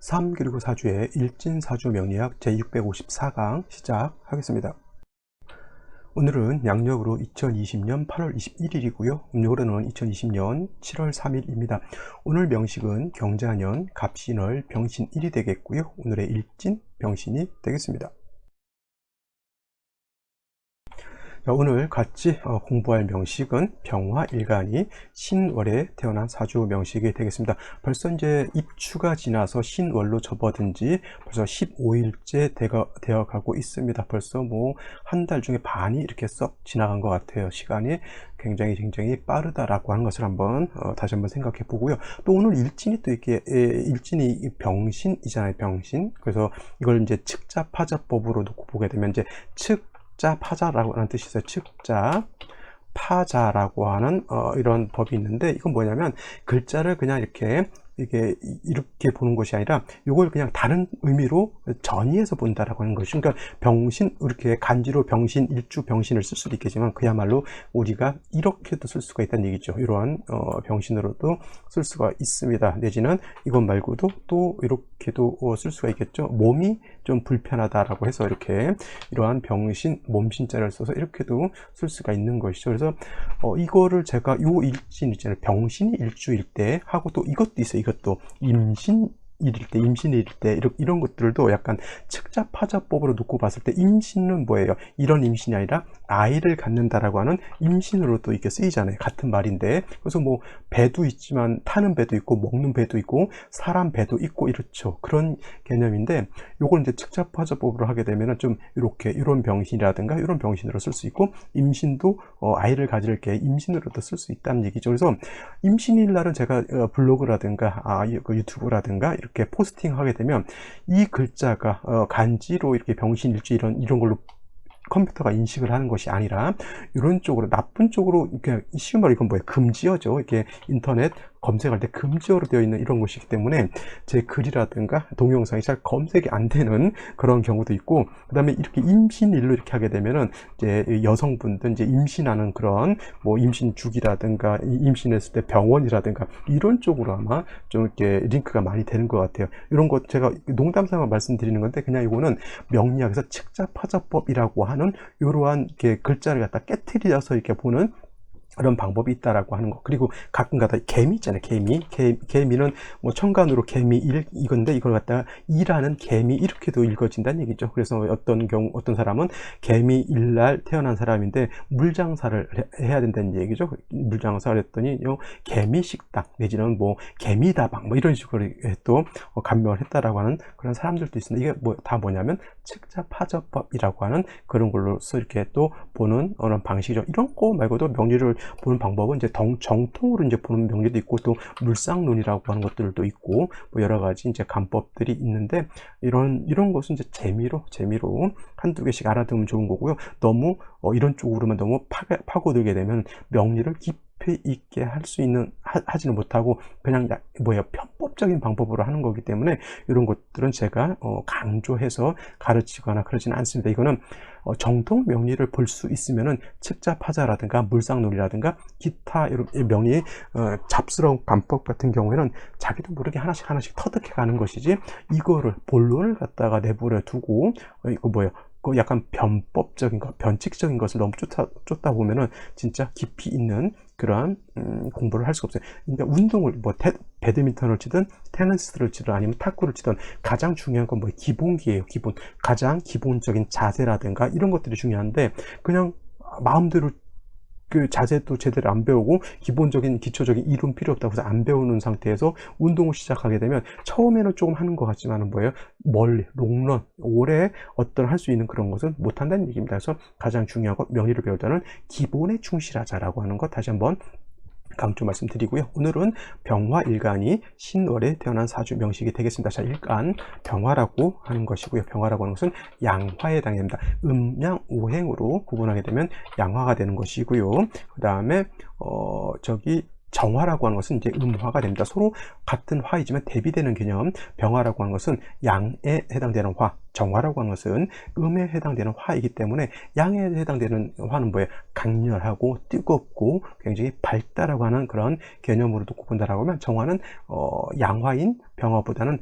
3 그리고 4주의 일진사주 명리학 제654강 시작하겠습니다. 오늘은 양력으로 2020년 8월 21일이고요. 음력으로는 2020년 7월 3일입니다. 오늘 명식은 경자년 갑신월 병신일이 되겠고요. 오늘의 일진 병신이 되겠습니다. 오늘 같이 공부할 명식은 병화일간이 신월에 태어난 사주 명식이 되겠습니다. 벌써 이제 입추가 지나서 신월로 접어든 지 벌써 15일째 되어 가고 있습니다. 벌써 뭐 한 달 중에 반이 이렇게 썩 지나간 것 같아요. 시간이 굉장히 빠르다라고 하는 것을 한번 다시 한번 생각해 보고요. 또 오늘 일진이 또 이렇게 일진이 병신이잖아요. 병신. 그래서 이걸 이제 측자파자법으로 놓고 보게 되면 이제 파자라고 하는 뜻이 있어요. 측자 파자라고 하는 이런 법이 있는데, 이건 뭐냐면 글자를 그냥 이렇게 보는 것이 아니라 이걸 그냥 다른 의미로 전이해서 본다라고 하는 것이, 그러니까 병신, 이렇게 간지로 병신, 일주 병신을 쓸 수도 있겠지만 그야말로 우리가 이렇게도 쓸 수가 있다는 얘기죠. 이러한 병신으로도 쓸 수가 있습니다. 내지는 이것 말고도 또 이렇게도 쓸 수가 있겠죠. 몸이 좀 불편하다라고 해서 이렇게 이러한 병신, 몸신자를 써서 이렇게도 쓸 수가 있는 것이죠. 그래서 이거를 제가 요 일진 있잖아요. 병신이 일주일 때 하고 또 이것도 있어요. 이것도 임신일일 때, 임신일일 때 이런 것들도 약간 측자파자법으로 놓고 봤을 때 임신은 뭐예요? 이런 임신이 아니라 아이를 갖는다라고 하는 임신으로 또 이렇게 쓰이잖아요. 같은 말인데, 그래서 뭐 배도 있지만 타는 배도 있고 먹는 배도 있고 사람 배도 있고 이렇죠. 그런 개념인데, 요걸 이제 측자파자법으로 하게 되면은 좀 이런 병신이라든가 이런 병신으로 쓸 수 있고, 임신도 아이를 가질 게 임신으로도 쓸 수 있다는 얘기죠. 그래서 임신일 날은 제가 블로그라든가 유튜브라든가 이렇게 포스팅하게 되면 이 글자가 간지로 이렇게 병신일주 이런 걸로 컴퓨터가 인식을 하는 것이 아니라 이런 쪽으로, 나쁜 쪽으로, 이렇게 쉬운 말로 이건 뭐예요? 금지어죠. 이렇게 인터넷 검색할 때 금지어로 되어 있는 이런 것이기 때문에 제 글이라든가 동영상이 잘 검색이 안 되는 그런 경우도 있고, 그 다음에 이렇게 임신일로 이렇게 하게 되면은 이제 여성분들 이제 임신하는 그런 뭐 임신주기라든가 임신했을 때 병원이라든가 이런 쪽으로 아마 좀 이렇게 링크가 많이 되는 것 같아요. 이런 것 제가 농담삼아 말씀드리는 건데, 그냥 이거는 명리학에서 측자파자법이라고 하는 이러한 글자를 갖다 깨트려서 이렇게 보는 그런 방법이 있다라고 하는 거. 그리고 가끔가다 개미 있잖아요. 개미는 뭐 천간으로 개미일 이건데, 이걸 갖다가 이라는 개미 이렇게도 읽어진다는 얘기죠. 그래서 어떤 사람은 개미일날 태어난 사람인데 물장사를 해야 된다는 얘기죠. 물장사를 했더니 개미식당 내지는 뭐 개미다방 뭐 이런 식으로 또 감명을 했다라고 하는 그런 사람들도 있습니다. 이게 다 뭐냐면 측자파자법이라고 하는 그런 걸로서 이렇게 또 보는 그런 방식이죠. 이런 거 말고도 명리를 보는 방법은 이제 정통으로 이제 보는 명리도 있고, 또 물상론이라고 하는 것들도 있고, 뭐 여러 가지 이제 간법들이 있는데, 이런 것은 이제 재미로 한두 개씩 알아두면 좋은 거고요. 너무 이런 쪽으로만 너무 파고들게 되면 명리를 깊이 있게 하지는 못하고 그냥 편법적인 방법으로 하는 거기 때문에 이런 것들은 제가 강조해서 가르치거나 그러지는 않습니다. 이거는 정통 명리를 볼 수 있으면은 측자파자라든가 물상론이라든가 기타 이런 명리 잡스러운 간법 같은 경우에는 자기도 모르게 하나씩 터득해 가는 것이지, 이거를 본론을 갖다가 내버려 두고 이거 뭐예요? 그 약간 변칙적인 것을 너무 쫓다 보면은 진짜 깊이 있는 그러한 공부를 할 수가 없어요. 그러니까 운동을 배드민턴을 치든 테니스를 치든 아니면 탁구를 치든 가장 중요한 건 기본기예요. 가장 기본적인 자세라든가 이런 것들이 중요한데, 그냥 마음대로 그 자세도 제대로 안 배우고 기본적인 기초적인 이론 필요 없다고 해서 안 배우는 상태에서 운동을 시작하게 되면 처음에는 조금 하는 것 같지만은 멀리 롱런 오래 할 수 있는 그런 것은 못 한다는 얘기입니다. 그래서 가장 중요한 것, 명리를 배울 때는 기본에 충실하자라고 하는 것 다시 한번 강조 말씀드리고요. 오늘은 병화일간이 신월에 태어난 사주 명식이 되겠습니다. 자, 일간 병화라고 하는 것이고요. 병화라고 하는 것은 양화에 해당됩니다. 음양오행으로 구분하게 되면 양화가 되는 것이고요. 그 다음에 정화라고 하는 것은 이제 음화가 됩니다. 서로 같은 화이지만 대비되는 개념. 병화라고 하는 것은 양에 해당되는 화, 정화라고 하는 것은 음에 해당되는 화이기 때문에 양에 해당되는 화는 뭐예요? 강렬하고 뜨겁고 굉장히 밝다라고 하는 그런 개념으로 놓고 본다라고 하면 정화는 양화인 병화보다는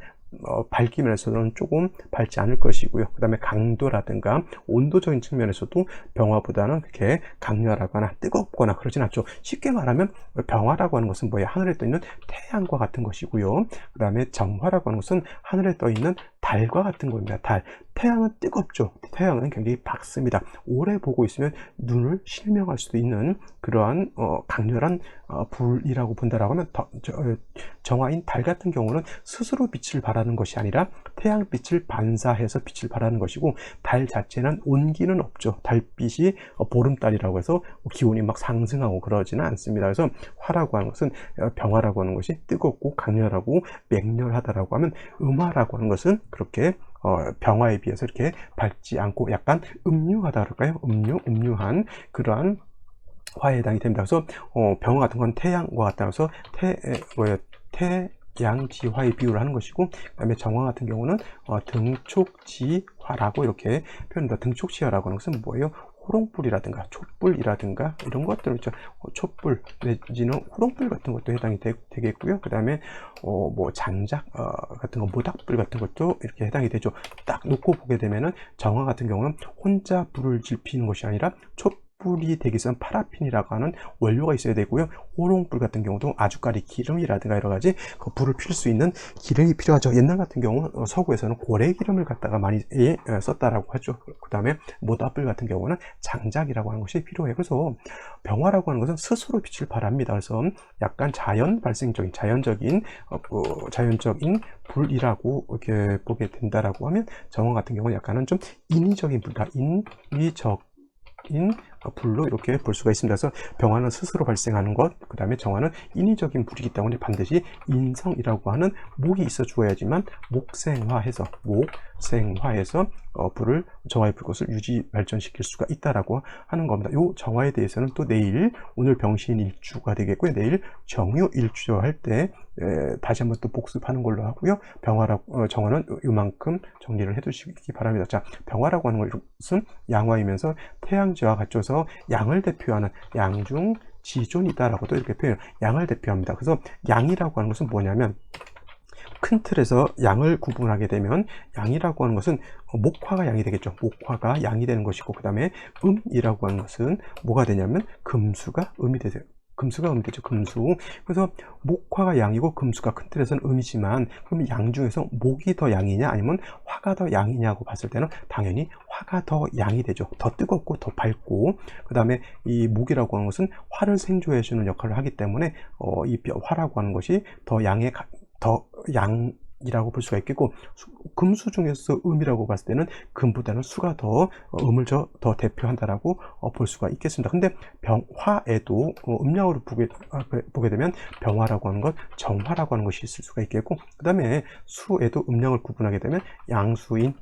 밝기 면에서는 조금 밝지 않을 것이고요. 그 다음에 강도라든가 온도적인 측면에서도 병화보다는 그렇게 강렬하거나 뜨겁거나 그러진 않죠. 쉽게 말하면 병화라고 하는 것은 뭐예요? 하늘에 떠 있는 태양과 같은 것이고요. 그 다음에 정화라고 하는 것은 하늘에 떠 있는 달과 같은 겁니다. 달. 태양은 뜨겁죠. 태양은 굉장히 밝습니다. 오래 보고 있으면 눈을 실명할 수도 있는 그러한 강렬한 불이라고 본다라고 하면 정화인 달 같은 경우는 스스로 빛을 발하는 것이 아니라 태양빛을 반사해서 빛을 발하는 것이고, 달 자체는 온기는 없죠. 달빛이 보름달이라고 해서 기온이 막 상승하고 그러지는 않습니다. 그래서 화라고 하는 것은, 병화라고 하는 것이 뜨겁고 강렬하고 맹렬하다라고 하면, 음화라고 하는 것은 그렇게 병화에 비해서 이렇게 밝지 않고 약간 음유하다 그럴까요? 음유한 그러한 화에 해당이 됩니다. 그래서 병화 같은 건 태양과 같다서 태양지화의 비유를 하는 것이고, 그 다음에 정화 같은 경우는 등촉지화라고 이렇게 표현합니다. 등촉지화라고 하는 것은 뭐예요? 호롱불이라든가 촛불이라든가 이런 것들 있죠. 촛불 내지는 호롱불 같은 것도 해당이 되겠고요. 그 다음에 뭐 장작 같은 거, 모닥불 같은 것도 이렇게 해당이 되죠. 딱 놓고 보게 되면은 정화 같은 경우는 혼자 불을 지피는 것이 아니라 촛불이 되기 위해서는 파라핀이라고 하는 원료가 있어야 되고요. 호롱불 같은 경우도 아주까리 기름이라든가 여러 가지 그 불을 필 수 있는 기름이 필요하죠. 옛날 같은 경우 서구에서는 고래 기름을 갖다가 많이 썼다라고 하죠. 그 다음에 모닥불 같은 경우는 장작이라고 하는 것이 필요해요. 그래서 병화라고 하는 것은 스스로 빛을 발합니다. 그래서 약간 자연 발생적인 자연적인 불이라고 이렇게 보게 된다라고 하면, 정화 같은 경우는 약간은 좀 인위적인 불이다. 불로 이렇게 볼 수가 있습니다. 그래서 병화는 스스로 발생하는 것, 그 다음에 정화는 인위적인 불이기 때문에 반드시 인성이라고 하는 목이 있어 주어야지만 목생화해서 불을, 정화의 불꽃을 유지 발전시킬 수가 있다라고 하는 겁니다. 이 정화에 대해서는 또 오늘 병신일주가 되겠고요. 내일 정유일주 할 때 다시 한번 또 복습하는 걸로 하고요. 정화는 이만큼 정리를 해 두시기 바랍니다. 자, 병화라고 하는 것은 양화이면서 태양지와 갖춰서 양을 대표하는 양중지존이다라고도 이렇게 양을 대표합니다. 그래서 양이라고 하는 것은 뭐냐면, 큰 틀에서 양을 구분하게 되면, 양이라고 하는 것은 목화가 양이 되겠죠. 목화가 양이 되는 것이고, 그 다음에 음이라고 하는 것은 뭐가 되냐면 금수가 음이 되죠. 금수. 그래서 목화가 양이고 금수가 큰 틀에서는 음이지만, 그럼 양 중에서 목이 더 양이냐 아니면 화가 더 양이냐고 봤을 때는 당연히 화가 더 양이 되죠. 더 뜨겁고 더 밝고, 그 다음에 이 목이라고 하는 것은 화를 생조해 주는 역할을 하기 때문에 이 화라고 하는 것이 더 양이라고 볼 수가 있겠고, 금수 중에서 음이라고 봤을 때는 금보다는 수가 음을 더 대표한다라고 볼 수가 있겠습니다. 근데 화에도 음양으로 보게 되면 병화라고 하는 것, 정화라고 하는 것이 있을 수가 있겠고, 그 다음에 수에도 음양을 구분하게 되면 양수인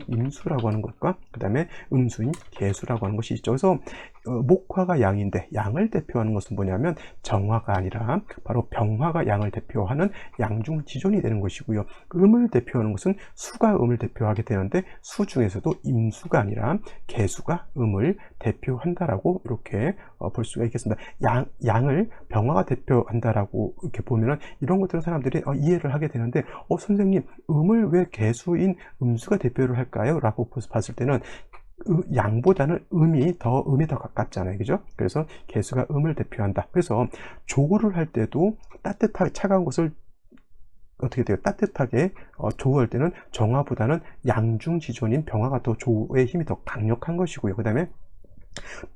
임수라고 하는 것과, 그 다음에 음수인 개수라고 하는 것이 있죠. 그래서 목화가 양인데 양을 대표하는 것은 뭐냐면 정화가 아니라 바로 병화가 양을 대표하는 양중지존이 되는 것이고요. 음을 대표하는 것은 수가 음을 대표하게 되는데, 수 중에서도 임수가 아니라 개수가 음을 대표한다라고 이렇게 볼 수가 있겠습니다. 양을 병화가 대표한다라고 이렇게 보면은 이런 것들은 사람들이 이해를 하게 되는데, 선생님, 음을 왜 개수인 음수가 대표를 할까요? 라고 봤을 때는 양보다는 음이 더 가깝잖아요. 그죠? 그래서 개수가 음을 대표한다. 그래서 조구를 할 때도 차가운 것을 어떻게 돼요? 따뜻하게 조우할 때는 정화보다는 양중지존인 병화가 더 조우의 힘이 더 강력한 것이고요. 그 다음에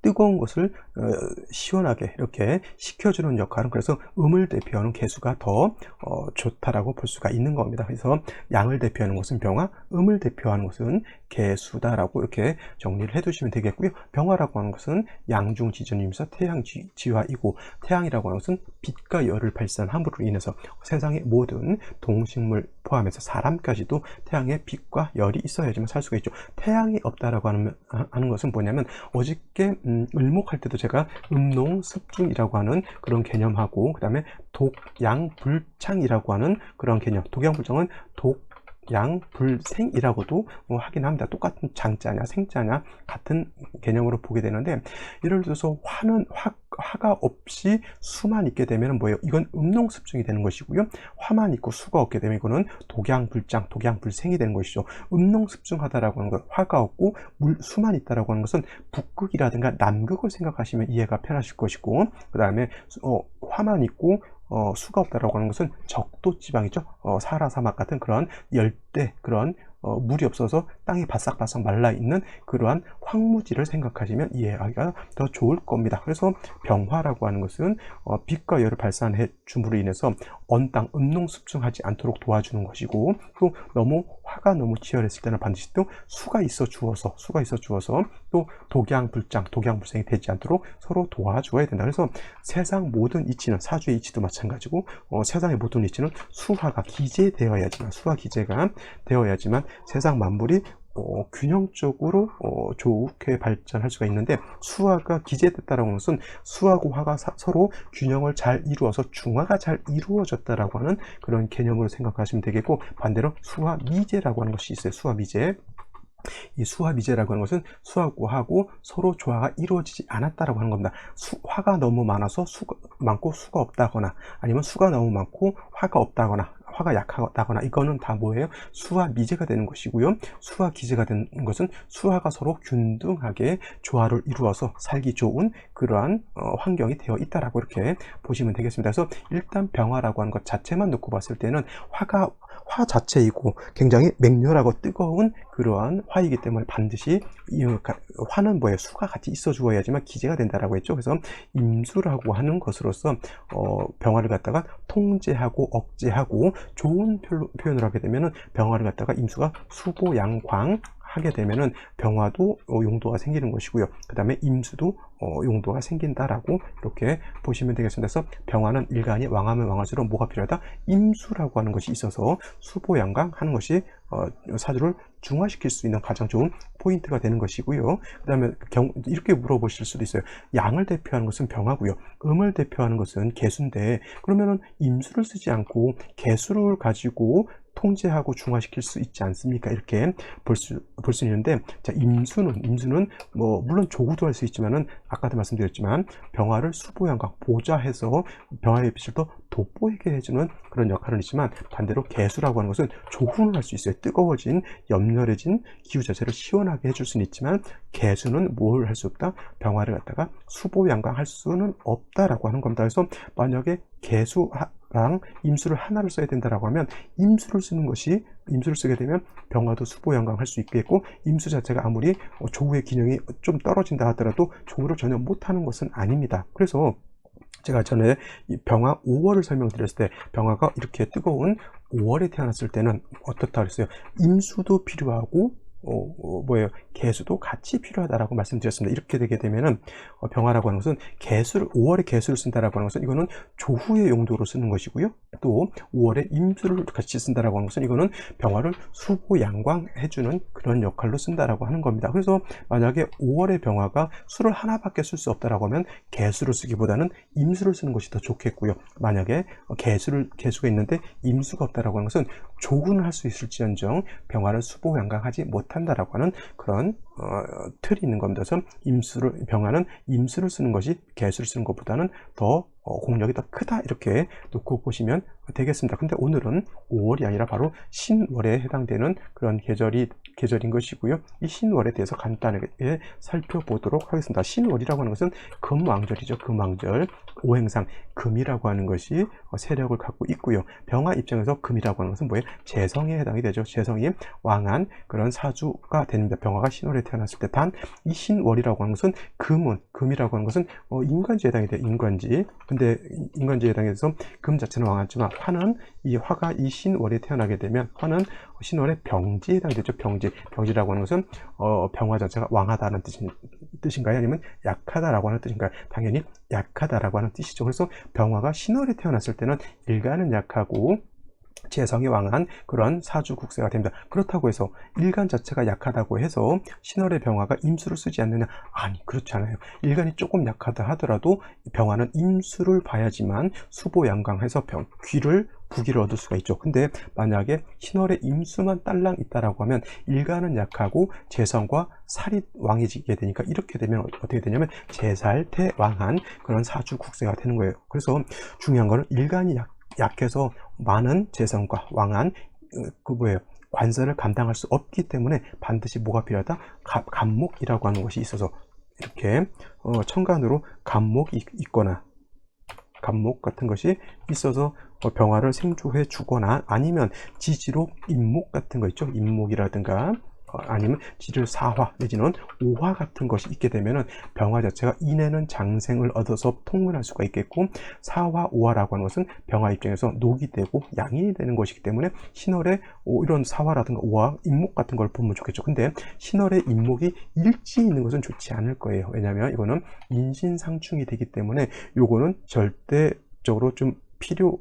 뜨거운 것을 시원하게 이렇게 식혀주는 역할은, 그래서 음을 대표하는 개수가 더 좋다라고 볼 수가 있는 겁니다. 그래서 양을 대표하는 것은 병화, 음을 대표하는 것은 개수다라고 이렇게 정리를 해두시면 되겠고요. 병화라고 하는 것은 양중지존이면서 태양지화이고, 태양이라고 하는 것은 빛과 열을 발산함으로 인해서 세상의 모든 동식물 포함해서 사람까지도 태양의 빛과 열이 있어야지만 살 수가 있죠. 태양이 없다라고 하는 것은 뭐냐면, 어저께 을목할 때도 제가 음농습중이라고 하는 그런 개념하고, 그 다음에 독양불창이라고 하는 그런 개념, 독양불창은 수양불생이라고도 하긴 합니다. 똑같은 장자냐 생자냐 같은 개념으로 보게 되는데, 예를 들어서 화가 없이 수만 있게 되면 뭐예요? 이건 음농습중이 되는 것이고요. 화만 있고 수가 없게 되면 이거는 독양불장, 독양불생이 되는 것이죠. 음농습중하다라고 하는 것, 화가 없고 수만 있다라고 하는 것은 북극이라든가 남극을 생각하시면 이해가 편하실 것이고, 그 다음에 화만 있고 수가 없다라고 하는 것은 적도 지방이죠. 사하라 사막 같은 그런 열대, 그런 물이 없어서 땅이 바싹바싹 말라있는 그러한 황무지를 생각하시면 이해하기가 더 좋을 겁니다. 그래서 병화라고 하는 것은 빛과 열을 발산해 줌으로 인해서 언땅, 음농습중하지 않도록 도와주는 것이고, 또 화가 너무 치열했을 때는 반드시 또 수가 있어 주어서 또 독양불장, 독양불생이 되지 않도록 서로 도와주어야 된다. 그래서 세상 모든 이치는, 사주의 이치도 마찬가지고 세상의 모든 이치는 수화가 기재되어야지만, 수화 기재가 되어야지만 세상 만물이 균형적으로 좋게 발전할 수가 있는데, 수화가 기재됐다라고 하는 것은 수하고 화가 서로 균형을 잘 이루어서 중화가 잘 이루어졌다라고 하는 그런 개념으로 생각하시면 되겠고, 반대로 수화미제라고 하는 것이 있어요. 수화미제. 이 수화미제라고 하는 것은 수하고 화하고 서로 조화가 이루어지지 않았다라고 하는 겁니다. 화가 너무 많아서 수가 많고 수가 없다거나, 아니면 수가 너무 많고 화가 없다거나, 화가 약하다거나, 이거는 다 뭐예요? 수화미제가 되는 것이고요. 수화기제가 되는 것은 수화가 서로 균등하게 조화를 이루어서 살기 좋은 그러한 환경이 되어 있다라고 이렇게 보시면 되겠습니다. 그래서 일단 병화라고 하는 것 자체만 놓고 봤을 때는 화 자체이고 굉장히 맹렬하고 뜨거운 그러한 화이기 때문에 반드시 화는 뭐예요? 수가 같이 있어 주어야지만 기재가 된다라고 했죠. 그래서 임수라고 하는 것으로서 병화를 갖다가 통제하고 억제하고 좋은 표현을 하게 되면은, 병화를 갖다가 임수가 수보양광 하게 되면은 병화도 용도가 생기는 것이고요. 그 다음에 임수도 용도가 생긴다라고 이렇게 보시면 되겠습니다. 그래서 병화는 일간이 왕하면 왕할수록 뭐가 필요하다? 임수라고 하는 것이 있어서 수보양강 하는 것이 사주를 중화시킬 수 있는 가장 좋은 포인트가 되는 것이고요. 그 다음에 이렇게 물어보실 수도 있어요. 양을 대표하는 것은 병화고요, 음을 대표하는 것은 개수인데, 그러면은 임수를 쓰지 않고 개수를 가지고 통제하고 중화시킬 수 있지 않습니까? 이렇게 볼 수 있는데, 자, 임수는 물론 조구도 할 수 있지만은, 아까도 말씀드렸지만 병화를 수보양강 보좌해서 병화의 빛을 더 돋보이게 해주는 그런 역할은 있지만, 반대로 개수라고 하는 것은 조훈을 할 수 있어요. 뜨거워진 염렬해진 기후 자체를 시원하게 해줄 수는 있지만, 개수는 뭘 할 수 없다? 병화를 갖다가 수보양강 할 수는 없다라고 하는 겁니다. 그래서 만약에 개수랑 임수를 하나를 써야 된다라고 하면, 임수를 쓰게 되면 병화도 수보양강 할 수 있겠고, 임수 자체가 아무리 조후의 기능이 좀 떨어진다 하더라도 조후를 전혀 못하는 것은 아닙니다. 그래서 제가 전에 이 병화 5월을 설명드렸을 때, 병화가 이렇게 뜨거운 5월에 태어났을 때는 어떻다 그랬어요? 임수도 필요하고 개수도 같이 필요하다라고 말씀드렸습니다. 이렇게 되게 되면은 병화라고 하는 것은 5월에 개수를 쓴다라고 하는 것은 이거는 조후의 용도로 쓰는 것이고요. 또 5월에 임수를 같이 쓴다라고 하는 것은 이거는 병화를 수보양광해주는 그런 역할로 쓴다라고 하는 겁니다. 그래서 만약에 5월의 병화가 수를 하나밖에 쓸 수 없다라고 하면 개수를 쓰기보다는 임수를 쓰는 것이 더 좋겠고요. 만약에 개수가 있는데 임수가 없다라고 하는 것은 조훈을 할 수 있을지언정 병화를 수보양광하지 못한다라고 하는 그런 틀이 있는 겁니다. 그래서 병화는 임수를 쓰는 것이 개수를 쓰는 것보다는 더 공력이 더 크다, 이렇게 놓고 보시면 되겠습니다. 근데 오늘은 5월이 아니라 바로 신월에 해당되는 그런 계절인 것이고요. 이 신월에 대해서 간단하게 살펴보도록 하겠습니다. 신월이라고 하는 것은 금왕절이죠. 금왕절, 오행상 금이라고 하는 것이 세력을 갖고 있고요. 병화 입장에서 금이라고 하는 것은 뭐예요? 재성에 해당이 되죠. 재성이 왕한 그런 사주가 됩니다. 병화가 신월에 태어났을 때. 단 이 신월이라고 하는 것은 금이라고 하는 것은 인관지에 해당이 돼요. 인관지. 근데 인관지에 해당해서 금 자체는 왕하지만, 화가 이 신월에 태어나게 되면 화는 신월의 병지에 해당이 되죠. 병지라고 하는 것은 병화 자체가 왕하다는 뜻인가요? 아니면 약하다라고 하는 뜻인가요? 당연히 약하다라고 하는 뜻이죠. 그래서 병화가 신월에 태어났을 때는 일간은 약하고 재성이 왕한 그런 사주 국세가 됩니다. 그렇다고 해서 일간 자체가 약하다고 해서 신월의 병화가 임수를 쓰지 않느냐? 아니, 그렇지 않아요. 일간이 조금 약하다 하더라도 병화는 임수를 봐야지만 수보양강해서 귀를 부기를 얻을 수가 있죠. 근데 만약에 신월에 임수만 딸랑 있다라고 하면 일간은 약하고 재성과 살이 왕해지게 되니까 이렇게 되면 어떻게 되냐면 재살태왕한 그런 사주 국세가 되는 거예요. 그래서 중요한 거는 일간이 약해서 많은 재성과 왕한 그 뭐예요? 관세를 감당할 수 없기 때문에 반드시 뭐가 필요하다? 간목이라고 하는 것이 있어서 이렇게 천간으로 간목이 있거나 간목 같은 것이 있어서 병화를 생조해 주거나 아니면 지지로 인목 같은 거 있죠. 인목이라든가 아니면 지질 사화 내지는 오화 같은 것이 있게 되면은 병화 자체가 인해는 장생을 얻어서 통근할 수가 있겠고 사화 오화라고 하는 것은 병화 입장에서 녹이 되고 양이 되는 것이기 때문에 신월에 이런 사화라든가 오화 인목 같은 걸 보면 좋겠죠. 근데 신월에 인목이 일지 있는 것은 좋지 않을 거예요. 왜냐하면 이거는 인신상충이 되기 때문에 요거는 절대적으로 좀 필요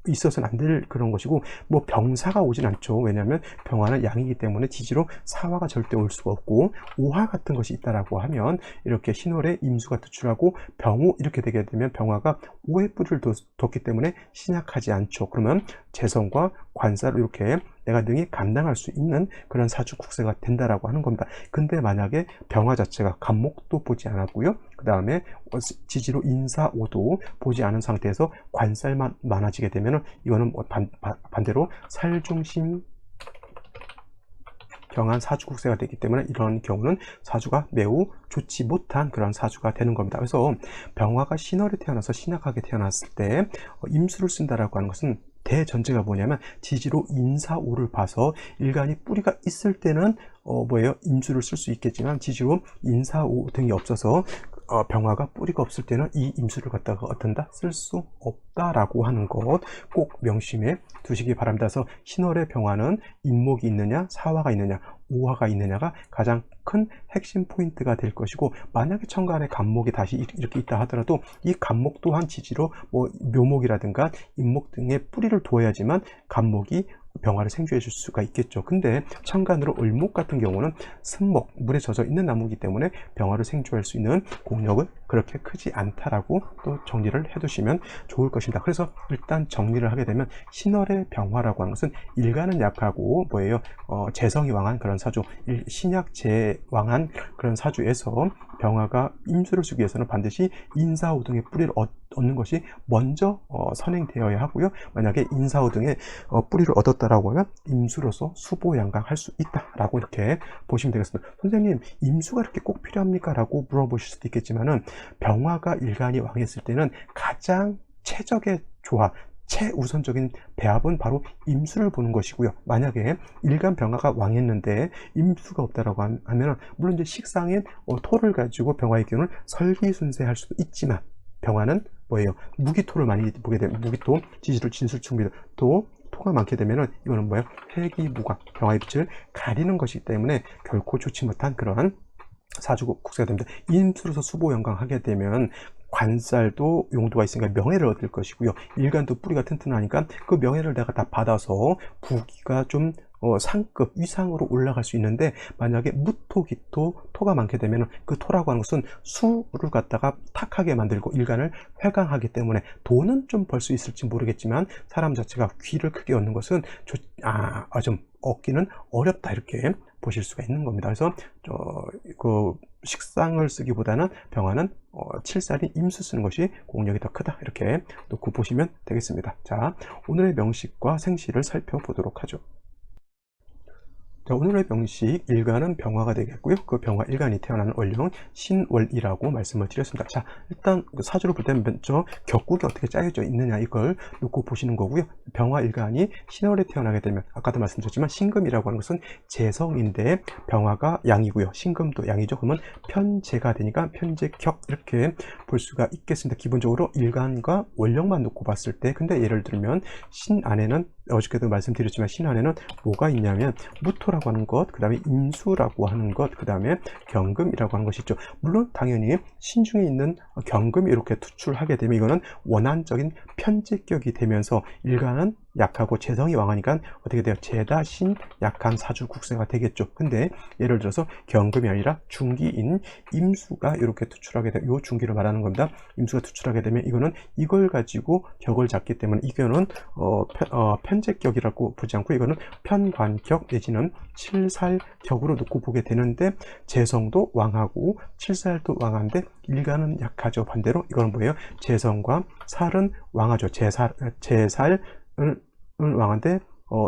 있어서는 안 될 그런 것이고 뭐 병사가 오진 않죠. 왜냐하면 병화는 양이기 때문에 지지로 사화가 절대 올 수가 없고 오화 같은 것이 있다라고 하면 이렇게 신월에 임수가 투출하고 병호 이렇게 되게 되면 병화가 오의 뿌리를 뒀기 때문에 신약하지 않죠. 그러면 재성과 관사를 이렇게 내가 능히 감당할 수 있는 그런 사주 국세가 된다라고 하는 겁니다. 근데 만약에 병화 자체가 간목도 보지 않았고요. 그 다음에 지지로 인사오도 보지 않은 상태에서 관살만 많아지게 되면 이거는 반대로 살중심 경한 사주 국세가 되기 때문에 이런 경우는 사주가 매우 좋지 못한 그런 사주가 되는 겁니다. 그래서 병화가 신월에 태어나서 신약하게 태어났을 때 임수를 쓴다라고 하는 것은 대전제가 뭐냐면 지지로 인사오를 봐서 일간이 뿌리가 있을 때는 뭐예요? 임수를 쓸 수 있겠지만 지지로 인사오 등이 없어서 병화가 뿌리가 없을 때는 이 임수를 갖다가 어떤다? 쓸 수 없다라고 하는 것 꼭 명심해 두시기 바랍니다. 그래서 신월의 병화는 인목이 있느냐 사화가 있느냐 오화가 있느냐가 가장 큰 핵심 포인트가 될 것이고 만약에 천간에 간목이 다시 이렇게 있다 하더라도 이 간목 또한 지지로 뭐 묘목이라든가 인목 등의 뿌리를 두어야지만 간목이 병화를 생주해 줄 수가 있겠죠. 근데 천간으로 을목 같은 경우는 습목, 물에 젖어 있는 나무이기 때문에 병화를 생주할 수 있는 공력은 그렇게 크지 않다라고 또 정리를 해 두시면 좋을 것입니다. 그래서 일단 정리를 하게 되면 신월의 병화라고 하는 것은 일간은 약하고 뭐예요? 재성이 왕한 그런 사주, 신약 재왕한 그런 사주에서 병화가 임수를 쓰기 위해서는 반드시 인사오 등의 뿌리를 얻는 것이 먼저 선행되어야 하고요. 만약에 인사오 등의 뿌리를 얻었다라고 하면 임수로서 수보양강할 수 있다라고 이렇게 보시면 되겠습니다. 선생님, 임수가 이렇게 꼭 필요합니까? 라고 물어보실 수도 있겠지만은 병화가 일간이 왕했을 때는 가장 최적의 조합, 최우선적인 배합은 바로 임수를 보는 것이고요. 만약에 일간 병화가 왕했는데 임수가 없다라고 하면 물론 이제 식상인 토를 가지고 병화의 기운을 설기순세할 수도 있지만 병화는 뭐예요? 무기토를 많이 보게 되면 무기토, 지지로 진술충비도 토가 많게 되면은 이거는 뭐예요? 해기무각, 병화의 빛을 가리는 것이기 때문에 결코 좋지 못한 그러한 사주 국세가 됩니다. 임수로서 수보영광하게 되면 관살도 용도가 있으니까 명예를 얻을 것이고요. 일간도 뿌리가 튼튼하니까 그 명예를 내가 다 받아서 부기가 좀 상급 위상으로 올라갈 수 있는데 만약에 무토기토 토가 많게 되면 그 토라고 하는 것은 수를 갖다가 탁하게 만들고 일간을 회강하기 때문에 돈은 좀 벌 수 있을지 모르겠지만 사람 자체가 귀를 크게 얻는 것은 좀 얻기는 어렵다 이렇게 보실 수가 있는 겁니다. 그래서 그 식상을 쓰기보다는 병화는 칠살이 임수 쓰는 것이 공력이 더 크다 이렇게 놓고 보시면 되겠습니다. 자, 오늘의 명식과 생시를 살펴보도록 하죠. 자, 오늘의 명식 일간은 병화가 되겠고요. 그 병화 일간이 태어나는 월령은 신월이라고 말씀을 드렸습니다. 자, 일단 사주를 볼 때는 먼저 격국이 어떻게 짜여져 있느냐 이걸 놓고 보시는 거고요. 병화 일간이 신월에 태어나게 되면 아까도 말씀드렸지만 신금이라고 하는 것은 재성인데 병화가 양이고요. 신금도 양이죠. 그러면 편재가 되니까 편재격 이렇게 볼 수가 있겠습니다. 기본적으로 일간과 월령만 놓고 봤을 때 근데 예를 들면 신 안에는 어저께도 말씀드렸지만 신 안에는 뭐가 있냐면 무토라고 하는 것, 그 다음에 임수라고 하는 것, 그 다음에 경금이라고 하는 것이 있죠. 물론 당연히 신중에 있는 경금이 이렇게 투출하게 되면 이거는 원한적인 편제격이 되면서 일간은 약하고 재성이 왕하니까 어떻게 돼요? 재다신 약한 사주국세가 되겠죠. 근데 예를 들어서 경금이 아니라 중기인 임수가 이렇게 투출하게 되면, 요 중기를 말하는 겁니다. 임수가 투출하게 되면 이거는 이걸 가지고 격을 잡기 때문에 이거는 편제격이라고 보지 않고 이거는 편관격 내지는 칠살격으로 놓고 보게 되는데, 재성도 왕하고 칠살도 왕한데 일간은 약하죠. 반대로 이거는 뭐예요? 재성과 살은 왕하죠. 제살을 왕한데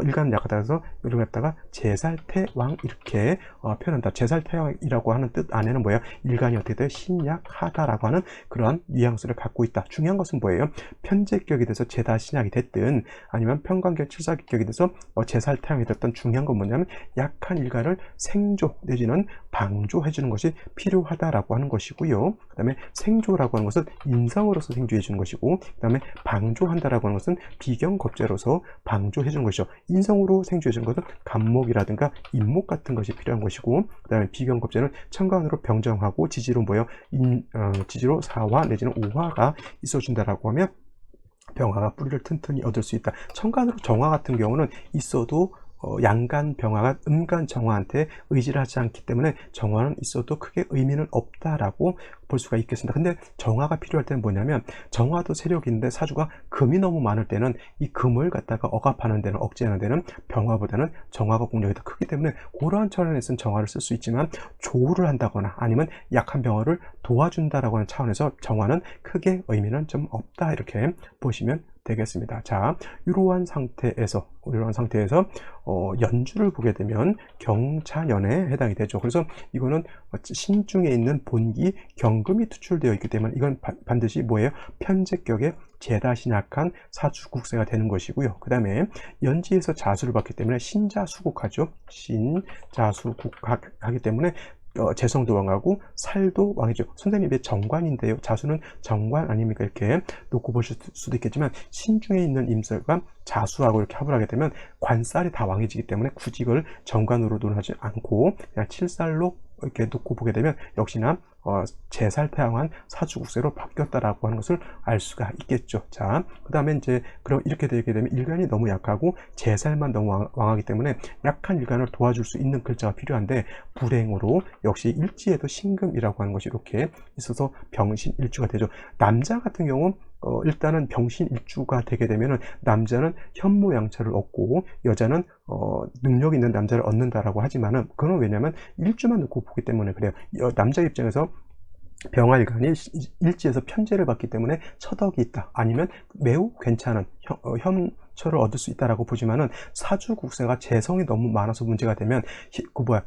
일간은 약하다 해서 이걸 갖다가 제살태왕 이렇게 표현한다. 제살태왕이라고 하는 뜻 안에는 뭐예요? 일간이 어떻게 돼요? 신약하다라고 하는 그러한 뉘앙스를 갖고 있다. 중요한 것은 뭐예요? 편제격이 돼서 제다신약이 됐든 아니면 편관격 칠사격이 돼서 제살태왕이 됐든 중요한 건 뭐냐면 약한 일간을 생조 내지는 방조해 주는 것이 필요하다라고 하는 것이고요. 그 다음에 생조라고 하는 것은 인성으로서 생조해 주는 것이고, 그 다음에 방조한다라고 하는 것은 비경겁제로서 방조해 주는 것이죠. 인성으로 생조해 주는 것은 간목이라든가 인목 같은 것이 필요한 것이고, 그 다음에 비경겁제는 천간으로 병정하고 지지로 뭐예요? 지지로 사화 내지는 오화가 있어준다라고 하면 병화가 뿌리를 튼튼히 얻을 수 있다. 천간으로 정화 같은 경우는 있어도 양간 병화가 음간 정화한테 의지를 하지 않기 때문에 정화는 있어도 크게 의미는 없다라고 볼 수가 있겠습니다. 근데 정화가 필요할 때는 뭐냐면, 정화도 세력인데 사주가 금이 너무 많을 때는 이 금을 갖다가 억압하는 데는, 억제하는 데는 병화보다는 정화가 공력이 더 크기 때문에 그러한 차원에서는 정화를 쓸 수 있지만, 조우를 한다거나 아니면 약한 병화를 도와준다라고 하는 차원에서 정화는 크게 의미는 좀 없다, 이렇게 보시면 되겠습니다. 자, 이러한 상태에서 연주를 보게 되면 경자년에 해당이 되죠. 그래서 이거는 신중에 있는 본기 경금이 투출되어 있기 때문에 이건 반드시 뭐예요? 편제격의 제다신약한 사주국세가 되는 것이고요. 그 다음에 연지에서 자수를 받기 때문에 신자수국하죠. 신자수국하기 때문에 재성도 왕하고 살도 왕이죠. 선생님 왜 정관인데요? 자수는 정관 아닙니까? 이렇게 놓고 보실 수도 있겠지만, 신중에 있는 임술과 자수하고 이렇게 합을 하게 되면 관살이 다 왕해지기 때문에 굳이 이걸 정관으로 논하지 않고 그냥 칠살로 이렇게 놓고 보게 되면 역시나 제살태왕한 사주국세로 바뀌었다라고 하는 것을 알 수가 있겠죠. 자, 그 다음에 이제 그럼 이렇게 되게 되면 일간이 너무 약하고 제살만 너무 왕하기 때문에 약한 일간을 도와줄 수 있는 글자가 필요한데, 불행으로 역시 일지에도 신금이라고 하는 것이 이렇게 있어서 병신일주가 되죠. 남자 같은 경우 일단은 병신일주가 되게 되면은 남자는 현모양처를 얻고 여자는 능력 있는 남자를 얻는다라고 하지만은, 그건 왜냐면 일주만 놓고 보기 때문에 그래요. 남자 입장에서 병화일간이 일지에서 편제를 받기 때문에 처덕이 있다, 아니면 매우 괜찮은 현처를 얻을 수 있다라고 보지만은, 사주국세가 재성이 너무 많아서 문제가 되면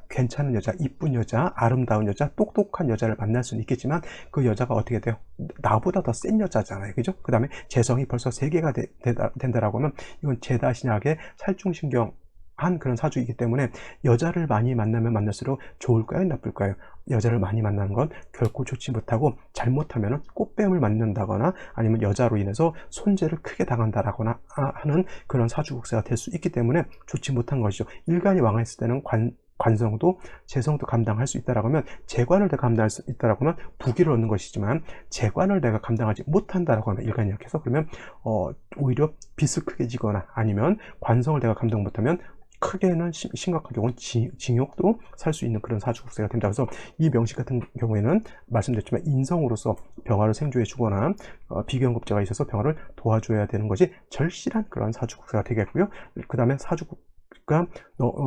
괜찮은 여자, 이쁜 여자, 아름다운 여자, 똑똑한 여자를 만날 수는 있겠지만 그 여자가 어떻게 돼요? 나보다 더 센 여자잖아요. 그죠? 그 다음에 재성이 벌써 3개가 된다라고 하면 이건 제다신약의 살충신경 한 그런 사주이기 때문에 여자를 많이 만나면 만날수록 좋을까요? 나쁠까요? 여자를 많이 만나는 건 결코 좋지 못하고, 잘못하면 꽃뱀을 맞는다거나 아니면 여자로 인해서 손재를 크게 당한다라거나 하는 그런 사주국세가 될 수 있기 때문에 좋지 못한 것이죠. 일간이 왕했을 때는 관성도 재성도 감당할 수 있다라고 하면, 재관을 내가 감당할 수 있다라고 하면 부귀를 얻는 것이지만, 재관을 내가 감당하지 못한다라고 하면 일간이 약해서, 그러면 오히려 빚을 크게 지거나 아니면 관성을 내가 감당 못하면 크게는 심각한 경우는 징역도 살 수 있는 그런 사주국세가 된다. 그래서 이 명식 같은 경우에는 말씀드렸지만 인성으로서 병화를 생조해 주거나 비경급제가 있어서 병화를 도와줘야 되는 것이 절실한 그런 사주국세가 되겠고요. 그 다음에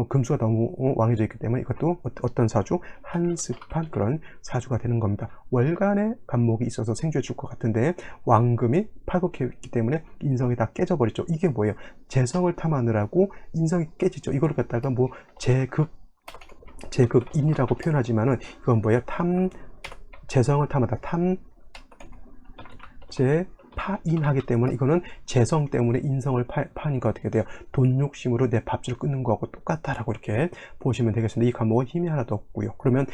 금수가 너무 왕해져 있기 때문에 이것도 어떤 사주? 한습한 그런 사주가 되는 겁니다. 월간에 간목이 있어서 생조해 줄 것 같은데 왕금이 파독해 있기 때문에 인성이 다 깨져버리죠. 이게 뭐예요? 재성을 탐하느라고 인성이 깨지죠. 이걸 갖다가 뭐 제극인이라고 표현하지만은 이건 뭐예요? 재성을 탐하다, 파인하기 때문에 이거는 재성 때문에 인성을 파니까 어떻게 돼요? 돈 욕심으로 내 밥줄 끊는 거하고 똑같다라고 이렇게 보시면 되겠습니다. 이 간목은 힘이 하나도 없고요. 그러면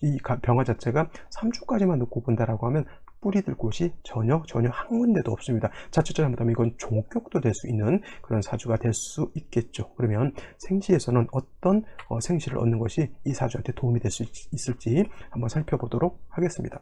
이 병화 자체가 3주까지만 놓고 본다라고 하면 뿌리 들 곳이 전혀 한 군데도 없습니다. 자칫 잘못하면 이건 종격도 될 수 있는 그런 사주가 될 수 있겠죠. 그러면 생시에서는 어떤 생시를 얻는 것이 이 사주한테 도움이 될 수 있을지 한번 살펴보도록 하겠습니다.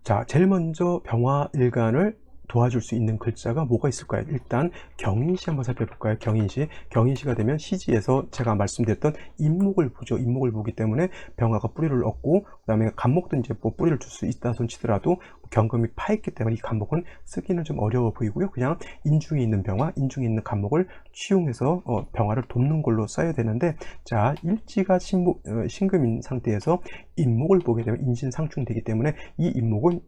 자, 제일 먼저 병화일간을 도와줄 수 있는 글자가 뭐가 있을까요? 일단 경인시 한번 살펴볼까요? 경인시. 경인시가 되면 시지에서 제가 말씀드렸던 임목을 보죠. 임목을 보기 때문에 병화가 뿌리를 얻고, 그 다음에 간목도 이제 뭐 뿌리를 줄 수 있다 손 치더라도 경금이 파있기 때문에 이 간목은 쓰기는 좀 어려워 보이고요. 그냥 인중에 있는 병화, 인중에 있는 간목을 취용해서 병화를 돕는 걸로 써야 되는데, 자, 일지가 신금인 상태에서 임목을 보게 되면 인신상충되기 때문에 이 임목은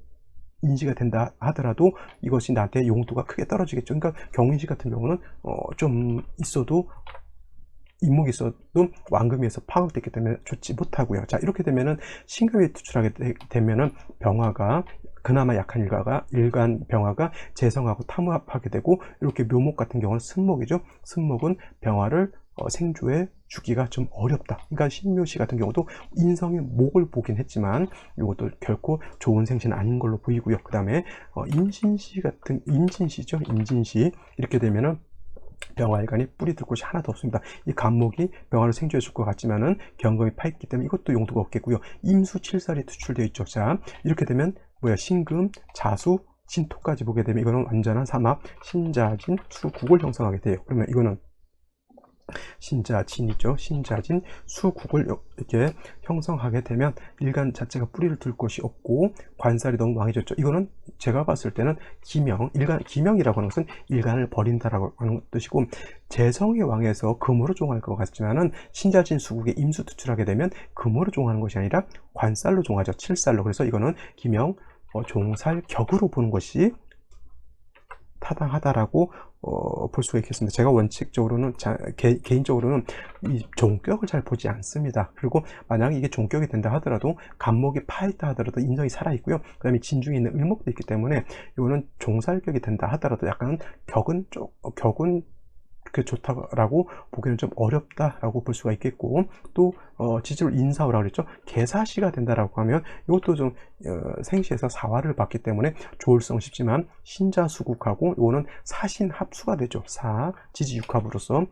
인지가 된다 하더라도 이것이 나한테 용도가 크게 떨어지겠죠. 그러니까 경인시 같은 경우는 좀 있어도 임목이 있어도 완금에서 파악됐기 때문에 좋지 못하고요. 자, 이렇게 되면은 신금이 투출하게 되면은 병화가 그나마 약한 일간 병화가 재성하고 탐합하게 되고, 이렇게 묘목 같은 경우는 승목이죠. 승목은 병화를 생조에 주기가 좀 어렵다. 그러니까 신묘시 같은 경우도 인성의 목을 보긴 했지만 이것도 결코 좋은 생시는 아닌 걸로 보이고요. 그 다음에 임신시 같은, 임진시죠. 임진시. 이렇게 되면은 병화일간이 뿌리 들 곳이 하나도 없습니다. 이 간목이 병화를 생조해 줄 것 같지만은 경금이 파있기 때문에 이것도 용도가 없겠고요. 임수 칠살이 투출되어 있죠. 자, 이렇게 되면 뭐야, 신금, 자수, 진토까지 보게 되면 이거는 완전한 삼합, 신자진, 수국을 형성하게 돼요. 그러면 이거는 신자진이죠. 신자진, 수국을 이렇게 형성하게 되면 일간 자체가 뿌리를 들 곳이 없고 관살이 너무 망해졌죠. 이거는 제가 봤을 때는 기명, 기명이라고 하는 것은 일간을 버린다라고 하는 뜻이고, 재성의 왕에서 금으로 종할 것 같지만은 신자진 수국에 임수 투출하게 되면 금으로 종하는 것이 아니라 관살로 종하죠. 칠살로. 그래서 이거는 기명, 종살, 격으로 보는 것이 타당하다라고 볼 수가 있겠습니다. 제가 원칙적으로는 개인적으로는 이 종격을 잘 보지 않습니다. 그리고 만약에 이게 종격이 된다 하더라도 간목이 파있다 하더라도 인성이 살아있고요. 그 다음에 진중에 있는 을목도 있기 때문에 이거는 종살격이 된다 하더라도 약간 격은 좋다라고 보기는 좀 어렵다라고 볼 수가 있겠고, 또 지지로 인사오라고 그랬죠. 개사시가 된다라고 하면 이것도 좀 생시에서 사화를 받기 때문에 좋을성 싶지만 신자수국하고 이거는 사신합수가 되죠. 사 지지육합으로서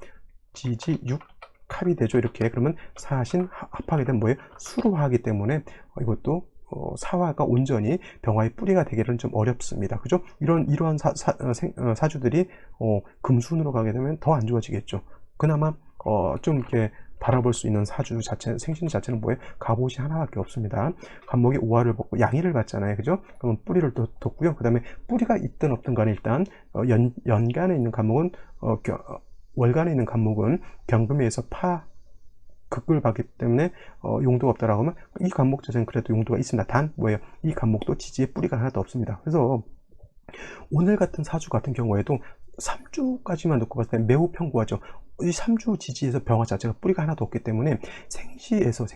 지지육합이 되죠. 이렇게 그러면 사신 합하게 되면 뭐예요? 수로하기 때문에 이것도 사화가 온전히 병화의 뿌리가 되기는 좀 어렵습니다. 그죠? 이러한 사주들이 금순으로 가게 되면 더 안 좋아지겠죠. 그나마 좀 이렇게 바라볼 수 있는 사주 자체, 생신 자체는 뭐예요? 갑옷이 하나밖에 없습니다. 간목이 오화를 벗고 양의를 받잖아요. 그죠? 그러면 뿌리를 뒀고요. 그 다음에 뿌리가 있든 없든 간에 일단 연간에 있는 간목은 월간에 있는 간목은 경금에 의해서 극을 받기 때문에 용도가 없다라고 하면 이 간목 자체는 그래도 용도가 있습니다. 단 뭐예요? 이 간목도 지지에 뿌리가 하나도 없습니다. 그래서 오늘 같은 사주 같은 경우에도 3주까지만 놓고 봤을 때 매우 평고하죠. 이 3주 지지에서 병화 자체가 뿌리가 하나도 없기 때문에 생시에서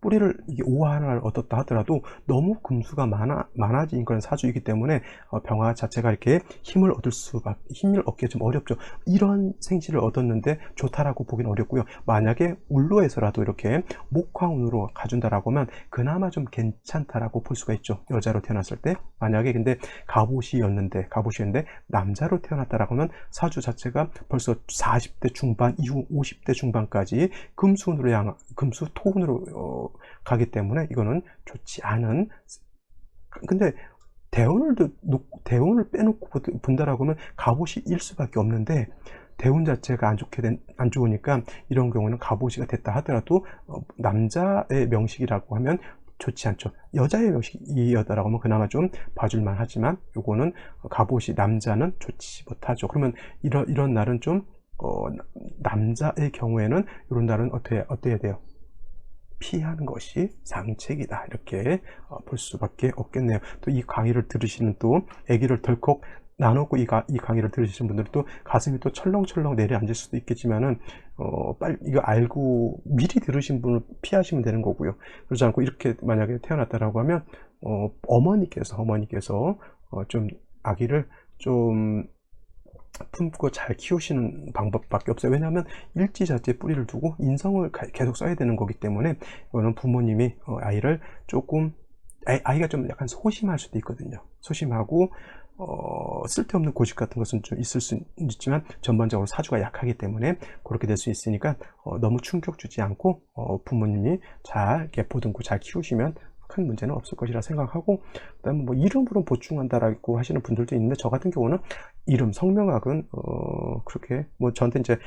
뿌리를 이게 오화 하나를 얻었다 하더라도 너무 금수가 많아진 그런 사주이기 때문에 병화 자체가 이렇게 힘을 얻기가 좀 어렵죠. 이런 생시를 얻었는데 좋다라고 보기는 어렵고요. 만약에 울로에서라도 이렇게 목화운으로 가준다라고 하면 그나마 좀 괜찮다라고 볼 수가 있죠. 여자로 태어났을 때. 만약에 근데 갑옷이었는데 남자로 태어났다라고 하면 사주 자체가 벌써 40대 중반 이후 50대 중반까지 금수 토운으로 가기 때문에 이거는 좋지 않은. 근데 대운을 빼놓고 본다라고 하면 갑옷이 일 수밖에 없는데, 대운 자체가 안 좋으니까 이런 경우는 갑옷이가 됐다 하더라도 남자의 명식이라고 하면 좋지 않죠. 여자의 명식이었다라고 하면 그나마 좀 봐줄만 하지만 요거는 갑옷이 남자는 좋지 못하죠. 그러면 이런 날은 좀 남자의 경우에는 이런 날은 어떻게 해야 돼요? 피하는 것이 상책이다, 이렇게 볼 수밖에 없겠네요. 또 이 강의를 들으시는 또 아기를 덜컥 나누고 이 강의를 들으시는 분들은 또 가슴이 또 철렁철렁 내려앉을 수도 있겠지만은 빨리 이거 알고 미리 들으신 분을 피하시면 되는 거고요. 그러지 않고 이렇게 만약에 태어났다라고 하면 어머니께서 좀 아기를 좀 품고 잘 키우시는 방법밖에 없어요. 왜냐하면 일지 자체에 뿌리를 두고 인성을 계속 써야 되는 거기 때문에 이거는 부모님이 아이를 조금 아이가 좀 약간 소심할 수도 있거든요. 소심하고 쓸데없는 고집 같은 것은 좀 있을 수 있지만 전반적으로 사주가 약하기 때문에 그렇게 될 수 있으니까 너무 충격 주지 않고 부모님이 잘 이렇게 보듬고 잘 키우시면 큰 문제는 없을 것이라 생각하고, 그다음에 뭐 이름으로 보충한다라고 하시는 분들도 있는데, 저 같은 경우는 이름, 성명학은 그렇게 뭐 저한테 이제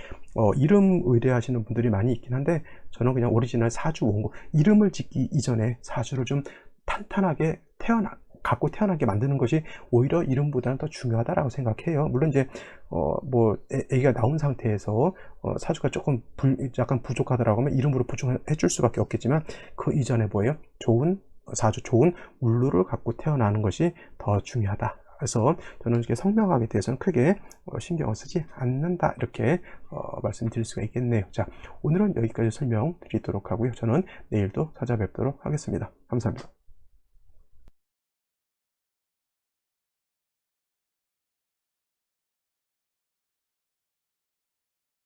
이름 의뢰하시는 분들이 많이 있긴 한데, 저는 그냥 오리지널 사주 원고, 이름을 짓기 이전에 사주를 좀 탄탄하게 갖고 태어나게 만드는 것이 오히려 이름보다는 더 중요하다라고 생각해요. 물론 이제 뭐 애기가 나온 상태에서 사주가 조금 약간 부족하더라고 하면 이름으로 보충해 줄 수밖에 없겠지만, 그 이전에 뭐예요? 좋은 사주, 좋은 운루를 갖고 태어나는 것이 더 중요하다. 그래서 저는 이렇게 성명학에 대해서는 크게 신경을 쓰지 않는다, 이렇게 말씀드릴 수가 있겠네요. 자, 오늘은 여기까지 설명드리도록 하고요. 저는 내일도 찾아뵙도록 하겠습니다. 감사합니다.